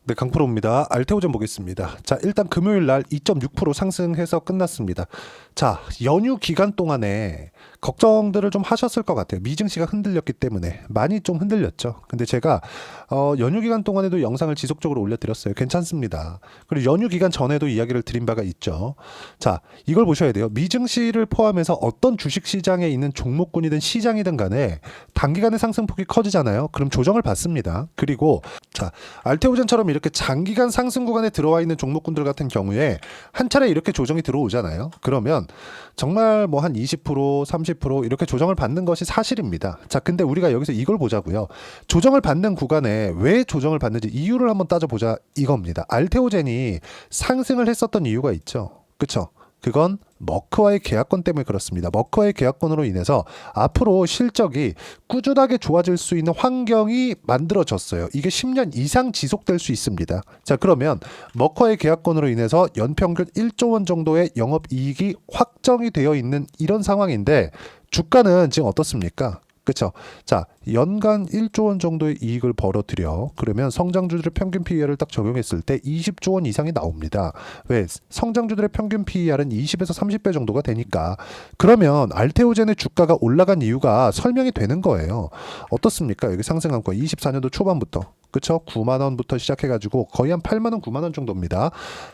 네, 강프로입니다. 알테오젠 보겠습니다. 자, 일단 금요일 날 2.6% 상승해서 끝났습니다. 자, 연휴 기간 동안에 걱정들을 좀 하셨을 것 같아요. 미증시가 흔들렸기 때문에 많이 좀 흔들렸죠. 근데 제가 연휴 기간 동안에도 영상을 지속적으로 올려드렸어요. 괜찮습니다. 그리고 연휴 기간 전에도 이야기를 드린 바가 있죠. 자, 이걸 보셔야 돼요. 미증시를 포함해서 어떤 주식시장에 있는 종목군이든 시장이든 간에 단기간에 상승폭이 커지잖아요. 그럼 조정을 받습니다. 그리고 자, 알테오젠처럼 이렇게 장기간 상승 구간에 들어와 있는 종목군들 같은 경우에 한 차례 이렇게 조정이 들어오잖아요. 그러면 정말 뭐 한 20%, 30% 이렇게 조정을 받는 것이 사실입니다. 자, 근데 우리가 여기서 이걸 보자고요. 조정을 받는 구간에 왜 조정을 받는지 이유를 한번 따져보자 이겁니다. 알테오젠이 상승을 했었던 이유가 있죠. 그쵸? 그건 머크와의 계약권 때문에 그렇습니다. 머크와의 계약권으로 인해서 앞으로 실적이 꾸준하게 좋아질 수 있는 환경이 만들어졌어요. 이게 10년 이상 지속될 수 있습니다. 자, 그러면 머크와의 계약권으로 인해서 연평균 1조 원 정도의 영업이익이 확정이 되어 있는 이런 상황인데 주가는 지금 어떻습니까? 그쵸? 자, 연간 1조 원 정도의 이익을 벌어들여 그러면 성장주들의 평균 PER을 딱 적용했을 때 20조 원 이상이 나옵니다. 왜? 성장주들의 평균 PER은 20에서 30배 정도가 되니까. 그러면 알테오젠의 주가가 올라간 이유가 설명이 되는 거예요. 어떻습니까? 여기 상승한 거 24년도 초반부터 그쵸? 9만 원부터 시작해가지고 거의 한 8만 원, 9만 원 정도입니다.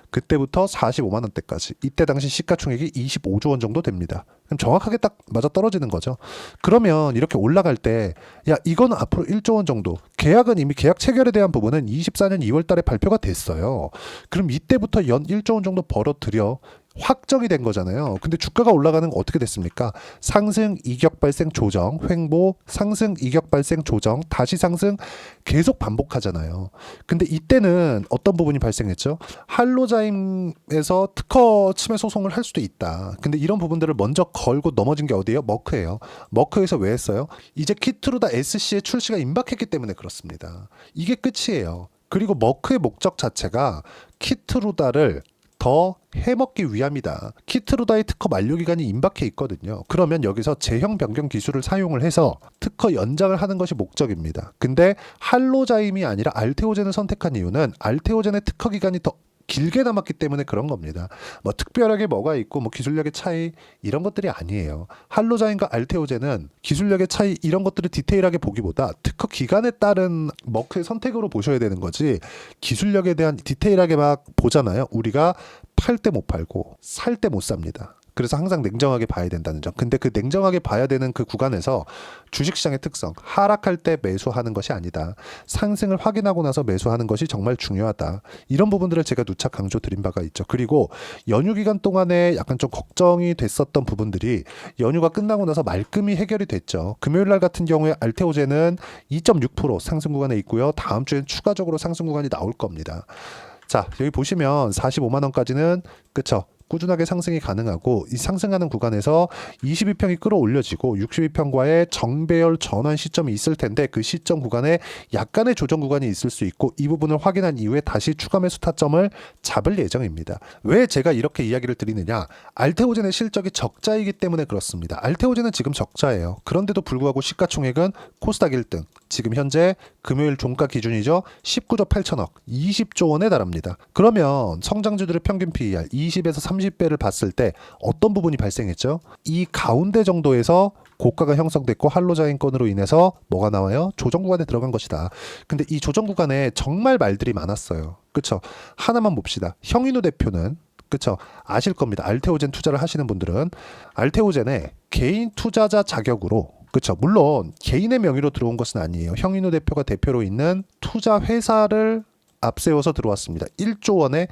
그때부터 45만 원대까지. 이때 당시 시가총액이 25조 원 정도 됩니다. 그럼 정확하게 딱 맞아 떨어지는 거죠. 그러면 이렇게 올라갈 때, 야, 이건 앞으로 1조 원 정도. 계약은 이미 계약 체결에 대한 부분은 24년 2월 달에 발표가 됐어요. 그럼 이때부터 연 1조 원 정도 벌어들여. 확정이 된 거잖아요. 근데 주가가 올라가는 건 어떻게 됐습니까? 상승, 이격 발생, 조정, 횡보, 상승, 이격 발생, 조정, 다시 상승 계속 반복하잖아요. 근데 이때는 어떤 부분이 발생했죠? 할로자임에서 특허 침해 소송을 할 수도 있다. 근데 이런 부분들을 먼저 걸고 넘어진 게 어디예요? 머크예요. 머크에서 왜 했어요? 이제 키트루다 SC의 출시가 임박했기 때문에 그렇습니다. 이게 끝이에요. 그리고 머크의 목적 자체가 키트루다를 더 해먹기 위함이다. 키트루다의 특허 만료기간이 임박해 있거든요. 그러면 여기서 제형 변경 기술을 사용을 해서 특허 연장을 하는 것이 목적입니다. 근데 할로자임이 아니라 알테오젠을 선택한 이유는 알테오젠의 특허 기간이 더 길게 남았기 때문에 그런 겁니다. 뭐 특별하게 뭐가 있고 뭐 기술력의 차이 이런 것들이 아니에요. 할로자임과 알테오젠은 기술력의 차이 이런 것들을 디테일하게 보기보다 특허 기간에 따른 머크의 선택으로 보셔야 되는 거지 기술력에 대한 디테일하게 막 보잖아요. 우리가 팔 때 못 팔고 살 때 못 삽니다. 그래서 항상 냉정하게 봐야 된다는 점. 근데 그 냉정하게 봐야 되는 그 구간에서 주식시장의 특성, 하락할 때 매수하는 것이 아니다. 상승을 확인하고 나서 매수하는 것이 정말 중요하다. 이런 부분들을 제가 누차 강조 드린 바가 있죠. 그리고 연휴 기간 동안에 약간 좀 걱정이 됐었던 부분들이 연휴가 끝나고 나서 말끔히 해결이 됐죠. 금요일 날 같은 경우에 알테오젠은 2.6% 상승 구간에 있고요. 다음 주엔 추가적으로 상승 구간이 나올 겁니다. 자, 여기 보시면 45만 원까지는 그쵸? 꾸준하게 상승이 가능하고 이 상승하는 구간에서 22평이 끌어올려지고 62평과의 정배열 전환 시점이 있을 텐데 그 시점 구간에 약간의 조정 구간이 있을 수 있고 이 부분을 확인한 이후에 다시 추가 매수 타점을 잡을 예정입니다. 왜 제가 이렇게 이야기를 드리느냐? 알테오젠의 실적이 적자이기 때문에 그렇습니다. 알테오젠은 지금 적자예요. 그런데도 불구하고 시가총액은 코스닥 1등. 지금 현재 금요일 종가 기준이죠. 19조 8천억, 20조 원에 달합니다. 그러면 성장주들의 평균 PER 20에서 30배를 봤을 때 어떤 부분이 발생했죠? 이 가운데 정도에서 고가가 형성됐고 할로자임권으로 인해서 뭐가 나와요? 조정 구간에 들어간 것이다. 근데 이 조정 구간에 정말 말들이 많았어요. 그쵸? 하나만 봅시다. 형인우 대표는 그쵸? 아실 겁니다. 알테오젠 투자를 하시는 분들은 알테오젠의 개인 투자자 자격으로 그렇죠. 물론 개인의 명의로 들어온 것은 아니에요. 형인우 대표가 대표로 있는 투자 회사를 앞세워서 들어왔습니다. 1조 원에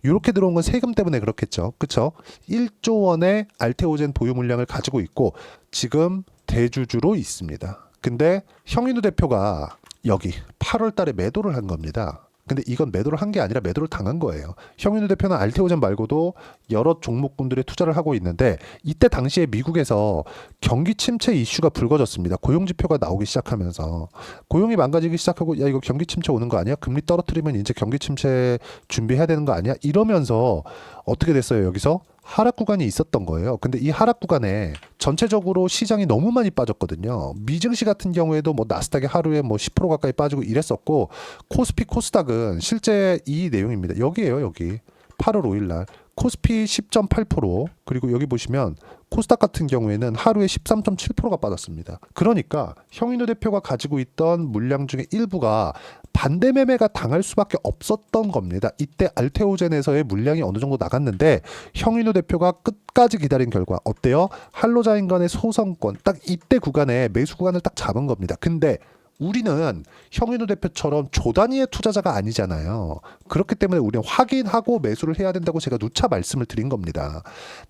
이렇게 들어온 건 세금 때문에 그렇겠죠. 그렇죠? 1조 원의 알테오젠 보유 물량을 가지고 있고 지금 대주주로 있습니다. 근데 형인우 대표가 여기 8월 달에 매도를 한 겁니다. 근데 이건 매도를 한 게 아니라 매도를 당한 거예요. 형인우 대표는 알테오젠 말고도 여러 종목군들에 투자를 하고 있는데 이때 당시에 미국에서 경기 침체 이슈가 불거졌습니다. 고용 지표가 나오기 시작하면서 고용이 망가지기 시작하고 야 이거 경기 침체 오는 거 아니야? 금리 떨어뜨리면 이제 경기 침체 준비해야 되는 거 아니야? 이러면서 어떻게 됐어요? 여기서 하락 구간이 있었던 거예요. 근데 이 하락 구간에 전체적으로 시장이 너무 많이 빠졌거든요. 미증시 같은 경우에도 뭐 나스닥이 하루에 뭐 10% 가까이 빠지고 이랬었고, 코스피 코스닥은 실제 이 내용입니다. 여기에요, 여기. 8월 5일 날 코스피 10.8%, 그리고 여기 보시면 코스닥 같은 경우에는 하루에 13.7%가 빠졌습니다. 그러니까 형인호 대표가 가지고 있던 물량 중에 일부가 반대 매매가 당할 수밖에 없었던 겁니다. 이때 알테오젠에서의 물량이 어느 정도 나갔는데 형인호 대표가 끝까지 기다린 결과 어때요? 한로자인 간의 소선권, 딱 이때 구간에 매수 구간을 딱 잡은 겁니다. 근데 우리는 형인호 대표처럼 조단위의 투자자가 아니잖아요. 그렇기 때문에 우리는 확인하고 매수를 해야 된다고 제가 누차 말씀을 드린 겁니다.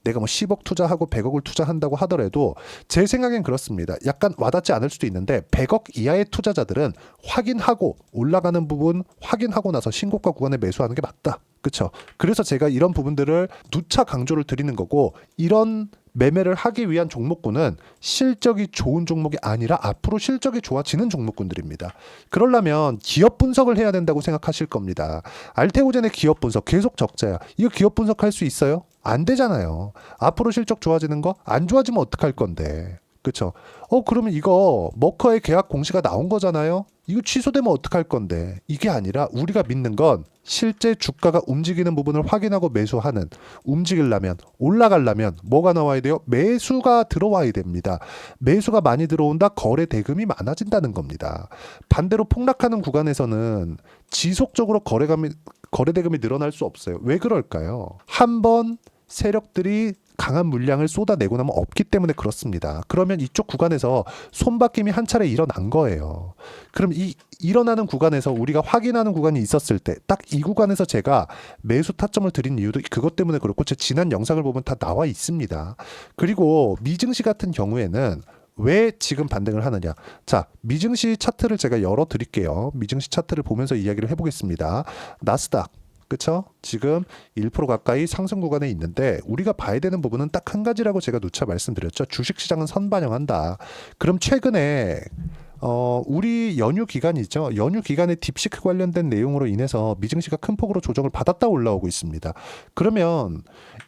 내가 뭐 10억 투자하고 100억을 투자한다고 하더라도 제 생각엔 그렇습니다. 약간 와닿지 않을 수도 있는데 100억 이하의 투자자들은 확인하고 올라가는 부분 확인하고 나서 신고가 구간에 매수하는 게 맞다. 그렇죠? 그래서 제가 이런 부분들을 누차 강조를 드리는 거고, 이런 매매를 하기 위한 종목군은 실적이 좋은 종목이 아니라 앞으로 실적이 좋아지는 종목군들입니다. 그러려면 기업 분석을 해야 된다고 생각하실 겁니다. 알테오젠의 기업 분석 계속 적자야. 이거 기업 분석할 수 있어요? 안 되잖아요. 앞으로 실적 좋아지는 거 안 좋아지면 어떡할 건데. 그쵸? 그러면 이거 머커의 계약 공시가 나온 거잖아요? 이거 취소되면 어떡할 건데. 이게 아니라 우리가 믿는 건 실제 주가가 움직이는 부분을 확인하고 매수하는, 움직이려면, 올라가려면 뭐가 나와야 돼요? 매수가 들어와야 됩니다. 매수가 많이 들어온다, 거래 대금이 많아진다는 겁니다. 반대로 폭락하는 구간에서는 지속적으로 거래 대금이 늘어날 수 없어요. 왜 그럴까요? 한번 세력들이 강한 물량을 쏟아내고 나면 없기 때문에 그렇습니다. 그러면 이쪽 구간에서 손바뀜이 한 차례 일어난 거예요. 그럼 이 일어나는 구간에서 우리가 확인하는 구간이 있었을 때 딱 이 구간에서 제가 매수 타점을 드린 이유도 그것 때문에 그렇고, 제 지난 영상을 보면 다 나와 있습니다. 그리고 미증시 같은 경우에는 왜 지금 반등을 하느냐. 자, 미증시 차트를 제가 열어 드릴게요. 미증시 차트를 보면서 이야기를 해보겠습니다. 나스닥, 그쵸? 지금 1% 가까이 상승 구간에 있는데 우리가 봐야 되는 부분은 딱 한 가지라고 제가 누차 말씀드렸죠. 주식시장은 선반영한다. 그럼 최근에 우리 연휴 기간이죠. 연휴 기간에 딥시크 관련된 내용으로 인해서 미증시가 큰 폭으로 조정을 받았다 올라오고 있습니다. 그러면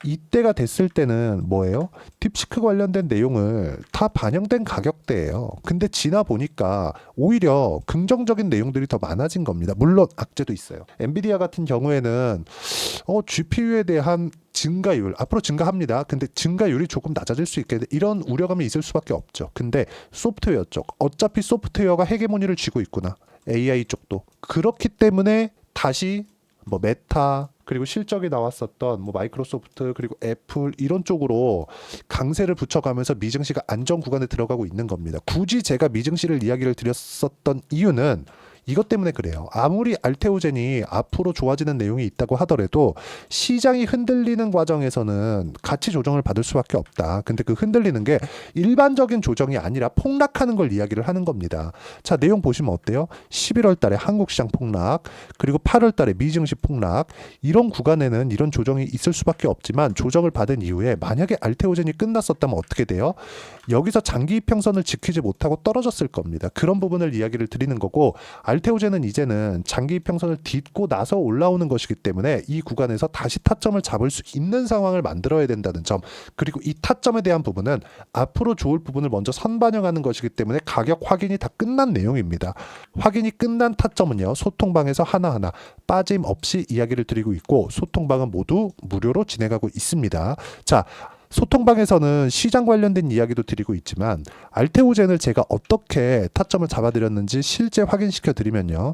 이때가 됐을 때는 뭐예요? 딥시크 관련된 내용을 다 반영된 가격대예요. 근데 지나 보니까 오히려 긍정적인 내용들이 더 많아진 겁니다. 물론 악재도 있어요. 엔비디아 같은 경우에는 GPU에 대한 증가율 앞으로 증가합니다. 근데 증가율이 조금 낮아질 수 있게, 이런 우려감이 있을 수밖에 없죠. 근데 소프트웨어 쪽, 어차피 소프트웨어가 헤게모니를 쥐고 있구나. AI 쪽도. 그렇기 때문에 다시 뭐 메타, 그리고 실적이 나왔었던 뭐 마이크로소프트, 그리고 애플, 이런 쪽으로 강세를 붙여가면서 미증시가 안정 구간에 들어가고 있는 겁니다. 굳이 제가 미증시를 이야기를 드렸었던 이유는 이것 때문에 그래요. 아무리 알테오젠이 앞으로 좋아지는 내용이 있다고 하더라도 시장이 흔들리는 과정에서는 가치 조정을 받을 수밖에 없다. 근데 그 흔들리는 게 일반적인 조정이 아니라 폭락하는 걸 이야기를 하는 겁니다. 자, 내용 보시면 어때요? 11월 달에 한국 시장 폭락, 그리고 8월 달에 미증시 폭락, 이런 구간에는 이런 조정이 있을 수밖에 없지만, 조정을 받은 이후에 만약에 알테오젠이 끝났었다면 어떻게 돼요? 여기서 장기 이평선을 지키지 못하고 떨어졌을 겁니다. 그런 부분을 이야기를 드리는 거고, 알테오젠은 이제는 장기 이평선을 딛고 나서 올라오는 것이기 때문에 이 구간에서 다시 타점을 잡을 수 있는 상황을 만들어야 된다는 점, 그리고 이 타점에 대한 부분은 앞으로 좋을 부분을 먼저 선반영하는 것이기 때문에 가격 확인이 다 끝난 내용입니다. 확인이 끝난 타점은요, 소통방에서 하나하나 빠짐없이 이야기를 드리고 있고, 소통방은 모두 무료로 진행하고 있습니다. 자, 소통방에서는 시장 관련된 이야기도 드리고 있지만, 알테오젠을 제가 어떻게 타점을 잡아드렸는지 실제 확인시켜 드리면요.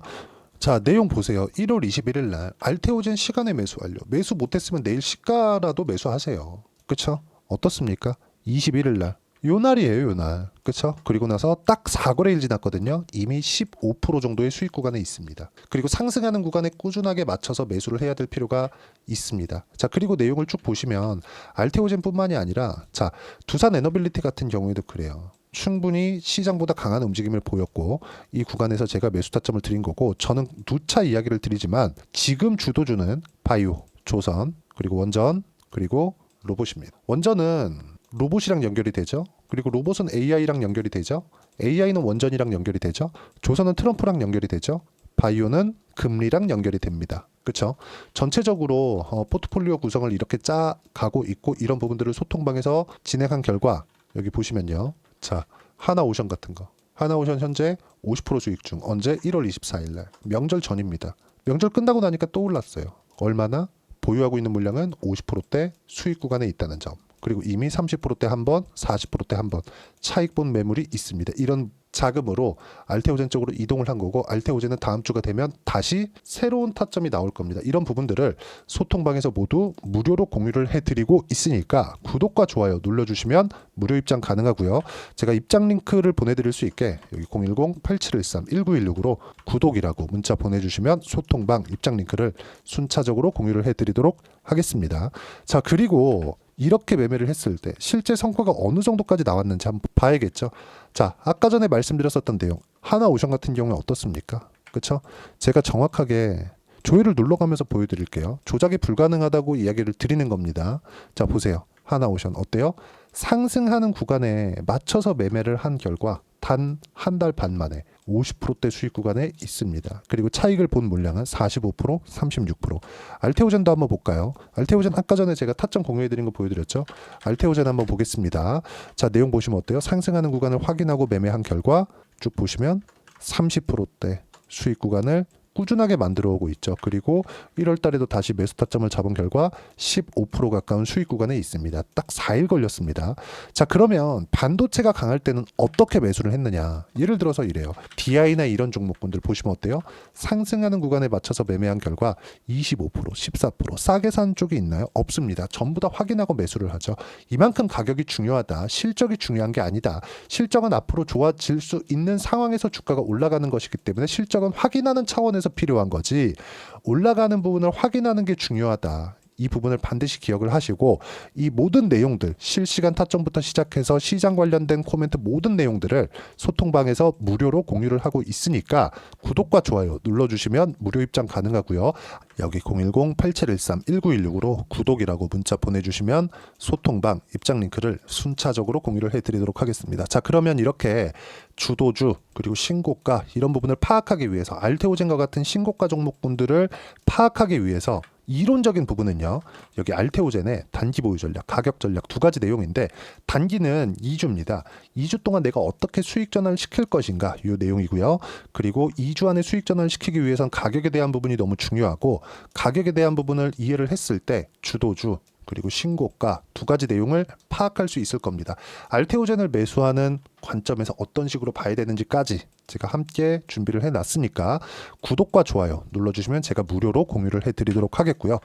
자, 내용 보세요. 1월 21일 날 알테오젠 시간에 매수 완료. 매수 못했으면 내일 시가라도 매수하세요. 그쵸? 어떻습니까? 21일 날. 요 날이에요, 요 날. 그쵸? 그리고 나서 딱 4거래일 지났거든요. 이미 15% 정도의 수익 구간에 있습니다. 그리고 상승하는 구간에 꾸준하게 맞춰서 매수를 해야 될 필요가 있습니다. 자, 그리고 내용을 쭉 보시면 알테오젠 뿐만이 아니라, 자, 두산 에너빌리티 같은 경우에도 그래요. 충분히 시장보다 강한 움직임을 보였고, 이 구간에서 제가 매수 타점을 드린 거고, 저는 누차 이야기를 드리지만 지금 주도주는 바이오, 조선, 그리고 원전, 그리고 로봇입니다. 원전은 로봇이랑 연결이 되죠. 그리고 로봇은 AI랑 연결이 되죠. AI는 원전이랑 연결이 되죠. 조선은 트럼프랑 연결이 되죠. 바이오는 금리랑 연결이 됩니다. 그쵸? 전체적으로 포트폴리오 구성을 이렇게 짜 가고 있고 이런 부분들을 소통방에서 진행한 결과 여기 보시면요. 자, 하나오션 같은 거. 하나오션 현재 50% 수익 중. 언제? 1월 24일 날. 명절 전입니다. 명절 끝나고 나니까 또 올랐어요. 얼마나? 보유하고 있는 물량은 50%대 수익 구간에 있다는 점. 그리고 이미 30%대 한 번, 40%대 한 번 차익 본 매물이 있습니다. 이런 자금으로 알테오젠 쪽으로 이동을 한 거고 알테오젠은 다음 주가 되면 다시 새로운 타점이 나올 겁니다. 이런 부분들을 소통방에서 모두 무료로 공유를 해드리고 있으니까 구독과 좋아요 눌러주시면 무료 입장 가능하고요. 제가 입장 링크를 보내드릴 수 있게 여기 010-8713-1916으로 구독이라고 문자 보내주시면 소통방 입장 링크를 순차적으로 공유를 해드리도록 하겠습니다. 자, 그리고 이렇게 매매를 했을 때 실제 성과가 어느 정도까지 나왔는지 한번 봐야겠죠. 자, 아까 전에 말씀드렸었던 내용 하나오션 같은 경우는 어떻습니까? 그렇죠? 제가 정확하게 조회를 눌러가면서 보여드릴게요. 조작이 불가능하다고 이야기를 드리는 겁니다. 자, 보세요. 하나오션 어때요? 상승하는 구간에 맞춰서 매매를 한 결과 단 한 달 반 만에 50%대 수익 구간에 있습니다. 그리고 차익을 본 물량은 45%, 36%. 알테오젠도 한번 볼까요? 알테오젠 아까 전에 제가 타점 공유해드린 거 보여드렸죠? 알테오젠 한번 보겠습니다. 자, 내용 보시면 어때요? 상승하는 구간을 확인하고 매매한 결과 쭉 보시면 30%대 수익 구간을 꾸준하게 만들어 오고 있죠. 그리고 1월 달에도 다시 매수 타점을 잡은 결과 15% 가까운 수익 구간에 있습니다. 딱 4일 걸렸습니다. 자, 그러면 반도체가 강할 때는 어떻게 매수를 했느냐? 예를 들어서 이래요. DI나 이런 종목군들 보시면 어때요? 상승하는 구간에 맞춰서 매매한 결과 25%, 14% 싸게 산 쪽이 있나요? 없습니다. 전부 다 확인하고 매수를 하죠. 이만큼 가격이 중요하다. 실적이 중요한 게 아니다. 실적은 앞으로 좋아질 수 있는 상황에서 주가가 올라가는 것이기 때문에 실적은 확인하는 차원에서 필요한 거지 올라가는 부분을 확인하는 게 중요하다. 이 부분을 반드시 기억을 하시고 이 모든 내용들 실시간 타점부터 시작해서 시장 관련된 코멘트 모든 내용들을 소통방에서 무료로 공유를 하고 있으니까 구독과 좋아요 눌러주시면 무료 입장 가능하고요. 여기 010-8713-1916으로 구독이라고 문자 보내주시면 소통방 입장 링크를 순차적으로 공유를 해드리도록 하겠습니다. 자, 그러면 이렇게 주도주 그리고 신고가 이런 부분을 파악하기 위해서 알테오젠과 같은 신고가 종목군들을 파악하기 위해서 이론적인 부분은요. 여기 알테오젠의 단기 보유 전략, 가격 전략 두 가지 내용인데 단기는 2주입니다. 2주 동안 내가 어떻게 수익 전환을 시킬 것인가 이 내용이고요. 그리고 2주 안에 수익 전환을 시키기 위해선 가격에 대한 부분이 너무 중요하고 가격에 대한 부분을 이해를 했을 때 주도주 그리고 신고가 두 가지 내용을 파악할 수 있을 겁니다. 알테오젠을 매수하는 관점에서 어떤 식으로 봐야 되는지까지 제가 함께 준비를 해놨으니까 구독과 좋아요 눌러주시면 제가 무료로 공유를 해드리도록 하겠고요.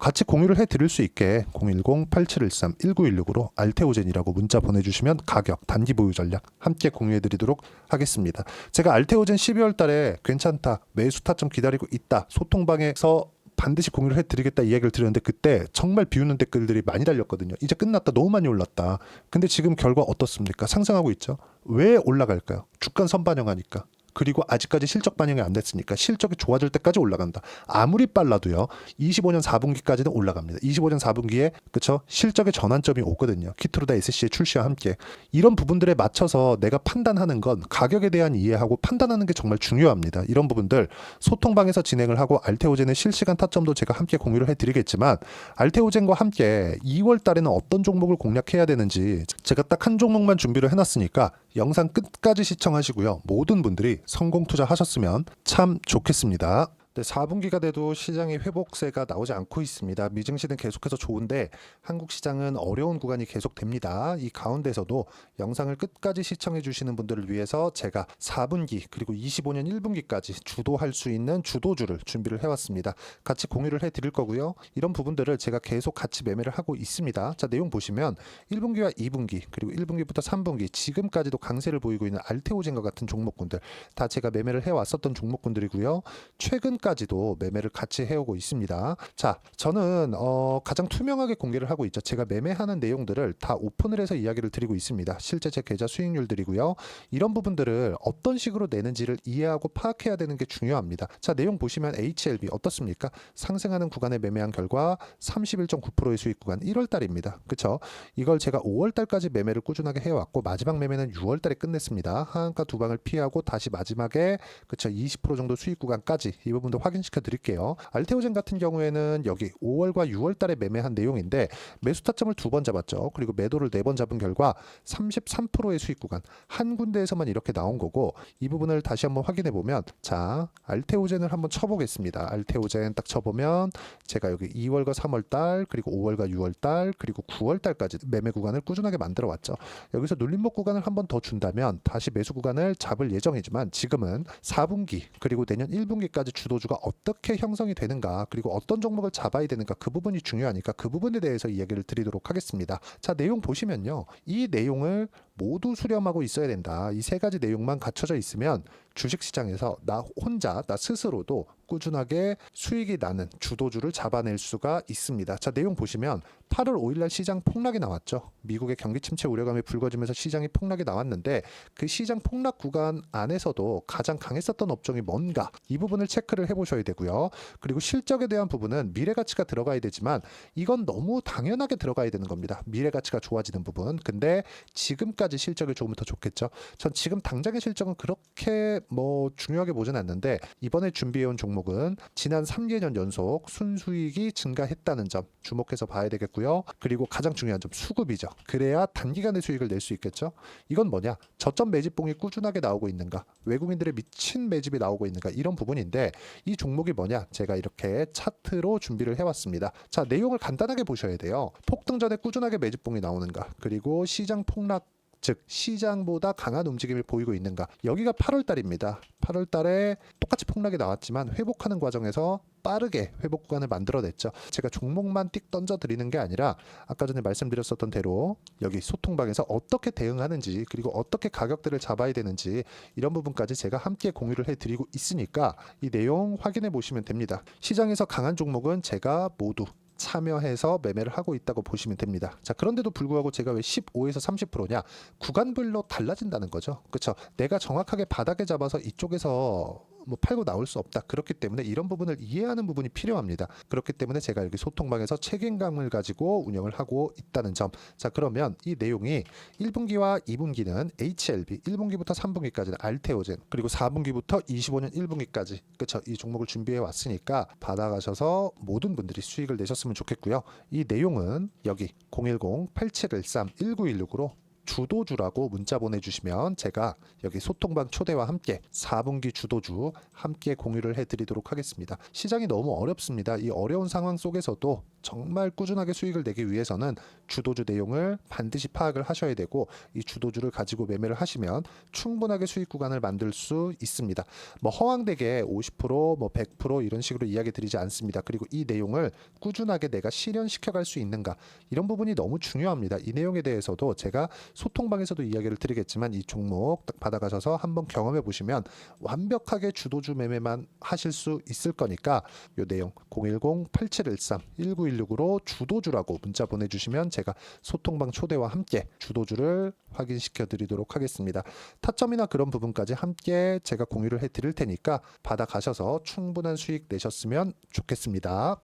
같이 공유를 해드릴 수 있게 010-8713-1916으로 알테오젠이라고 문자 보내주시면 가격, 단기 보유 전략 함께 공유해드리도록 하겠습니다. 제가 알테오젠 12월 달에 괜찮다, 매수 타점 기다리고 있다, 소통방에서 반드시 공유를 해드리겠다 이야기를 드렸는데 그때 정말 비웃는 댓글들이 많이 달렸거든요. 이제 끝났다. 너무 많이 올랐다. 근데 지금 결과 어떻습니까? 상승하고 있죠. 왜 올라갈까요? 주가 선반영하니까. 그리고 아직까지 실적 반영이 안 됐으니까 실적이 좋아질 때까지 올라간다. 아무리 빨라도요. 25년 4분기까지는 올라갑니다. 25년 4분기에 그쵸? 실적의 전환점이 오거든요. 키트루다 SC의 출시와 함께. 이런 부분들에 맞춰서 내가 판단하는 건 가격에 대한 이해하고 판단하는 게 정말 중요합니다. 이런 부분들 소통방에서 진행을 하고 알테오젠의 실시간 타점도 제가 함께 공유를 해드리겠지만 알테오젠과 함께 2월 달에는 어떤 종목을 공략해야 되는지 제가 딱 한 종목만 준비를 해놨으니까 영상 끝까지 시청하시고요. 모든 분들이 성공 투자하셨으면 참 좋겠습니다. 네, 4분기가 돼도 시장의 회복세가 나오지 않고 있습니다. 미증시는 계속해서 좋은데 한국 시장은 어려운 구간이 계속됩니다. 이 가운데서도 영상을 끝까지 시청해 주시는 분들을 위해서 제가 4분기 그리고 25년 1분기까지 주도할 수 있는 주도주를 준비를 해왔습니다. 같이 공유를 해드릴 거고요. 이런 부분들을 제가 계속 같이 매매를 하고 있습니다. 자, 내용 보시면 1분기와 2분기 그리고 1분기부터 3분기 지금까지도 강세를 보이고 있는 알테오젠과 같은 종목군들 다 제가 매매를 해왔었던 종목군들이고요. 최근까지도 매매를 같이 해오고 있습니다. 자, 저는 가장 투명하게 공개를 하고 있죠. 제가 매매하는 내용들을 다 오픈을 해서 이야기를 드리고 있습니다. 실제 제 계좌 수익률들이고요. 이런 부분들을 어떤 식으로 내는지를 이해하고 파악해야 되는 게 중요합니다. 자, 내용 보시면 HLB 어떻습니까? 상승하는 구간에 매매한 결과 31.9%의 수익 구간 1월 달입니다. 그쵸? 이걸 제가 5월 달까지 매매를 꾸준하게 해왔고 마지막 매매는 6월 달에 끝냈습니다. 하한가 두 방을 피하고 다시 마지막에 그쵸? 20% 정도 수익 구간까지 이 부분 부분도 확인시켜 드릴게요. 알테오젠 같은 경우에는 여기 5월과 6월 달에 매매한 내용인데 매수 타점을 2번 잡았죠. 그리고 매도를 4번 잡은 결과 33%의 수익 구간 한 군데에서만 이렇게 나온 거고, 이 부분을 다시 한번 확인해 보면, 자, 알테오젠을 한번 쳐보겠습니다. 알테오젠 딱 쳐보면 제가 여기 2월과 3월 달, 그리고 5월과 6월 달, 그리고 9월 달까지 매매 구간을 꾸준하게 만들어 왔죠. 여기서 눌림목 구간을 한 번 더 준다면 다시 매수 구간을 잡을 예정이지만, 지금은 4분기 그리고 내년 1분기까지 주도주가 어떻게 형성이 되는가, 그리고 어떤 종목을 잡아야 되는가, 그 부분이 중요하니까 그 부분에 대해서 이야기를 드리도록 하겠습니다. 자, 내용 보시면요, 이 내용을 모두 수렴하고 있어야 된다. 이 세 가지 내용만 갖춰져 있으면 주식시장에서 나 혼자, 나 스스로도 꾸준하게 수익이 나는 주도주를 잡아낼 수가 있습니다. 자, 내용 보시면 8월 5일날 시장 폭락이 나왔죠. 미국의 경기 침체 우려감이 불거지면서 시장이 폭락이 나왔는데, 그 시장 폭락 구간 안에서도 가장 강했었던 업종이 뭔가, 이 부분을 체크를 해보셔야 되고요. 그리고 실적에 대한 부분은 미래가치가 들어가야 되지만 이건 너무 당연하게 들어가야 되는 겁니다. 미래가치가 좋아지는 부분. 근데 지금까지 실적이 조금 더 좋겠죠. 전 지금 당장의 실적은 그렇게 중요하게 보진 않는데, 이번에 준비해온 종목은 지난 3개년 연속 순수익이 증가했다는 점 주목해서 봐야 되겠고요. 그리고 가장 중요한 점, 수급이죠. 그래야 단기간에 수익을 낼 수 있겠죠. 이건 뭐냐, 저점 매집봉이 꾸준하게 나오고 있는가, 외국인들의 미친 매집이 나오고 있는가, 이런 부분인데, 이 종목이 뭐냐, 제가 이렇게 차트로 준비를 해왔습니다. 자, 내용을 간단하게 보셔야 돼요. 폭등 전에 꾸준하게 매집봉이 나오는가, 그리고 시장 폭락, 즉 시장보다 강한 움직임을 보이고 있는가. 여기가 8월 달입니다. 8월 달에 똑같이 폭락이 나왔지만 회복하는 과정에서 빠르게 회복 구간을 만들어냈죠. 제가 종목만 띡 던져 드리는 게 아니라 아까 전에 말씀드렸었던 대로 여기 소통방에서 어떻게 대응하는지, 그리고 어떻게 가격들을 잡아야 되는지, 이런 부분까지 제가 함께 공유를 해드리고 있으니까 이 내용 확인해 보시면 됩니다. 시장에서 강한 종목은 제가 모두 참여해서 매매를 하고 있다고 보시면 됩니다. 자, 그런데도 불구하고 제가 왜 15에서 30%냐? 구간별로 달라진다는 거죠. 그렇죠? 내가 정확하게 바닥에 잡아서 이쪽에서 팔고 나올 수 없다. 그렇기 때문에 이런 부분을 이해하는 부분이 필요합니다. 그렇기 때문에 제가 여기 소통방에서 책임감을 가지고 운영을 하고 있다는 점. 자, 그러면 이 내용이 1분기와 2분기는 HLB, 1분기부터 3분기까지는 알테오젠, 그리고 4분기부터 25년 1분기까지, 그렇죠? 이 종목을 준비해 왔으니까 받아가셔서 모든 분들이 수익을 내셨으면 좋겠고요. 이 내용은 여기 010-8713-1916으로 주도주라고 문자 보내주시면 제가 여기 소통방 초대와 함께 4분기 주도주 함께 공유를 해드리도록 하겠습니다. 시장이 너무 어렵습니다. 이 어려운 상황 속에서도 정말 꾸준하게 수익을 내기 위해서는 주도주 내용을 반드시 파악을 하셔야 되고, 이 주도주를 가지고 매매를 하시면 충분하게 수익 구간을 만들 수 있습니다. 허황되게 50%, 100% 이런 식으로 이야기 드리지 않습니다. 그리고 이 내용을 꾸준하게 내가 실현시켜 갈 수 있는가, 이런 부분이 너무 중요합니다. 이 내용에 대해서도 제가 소통방에서도 이야기를 드리겠지만, 이 종목 딱 받아가셔서 한번 경험해 보시면 완벽하게 주도주 매매만 하실 수 있을 거니까, 이 내용 010-8713-1916으로 주도주라고 문자 보내주시면 제가 소통방 초대와 함께 주도주를 확인시켜 드리도록 하겠습니다. 타점이나 그런 부분까지 함께 제가 공유를 해 드릴 테니까 받아가셔서 충분한 수익 내셨으면 좋겠습니다.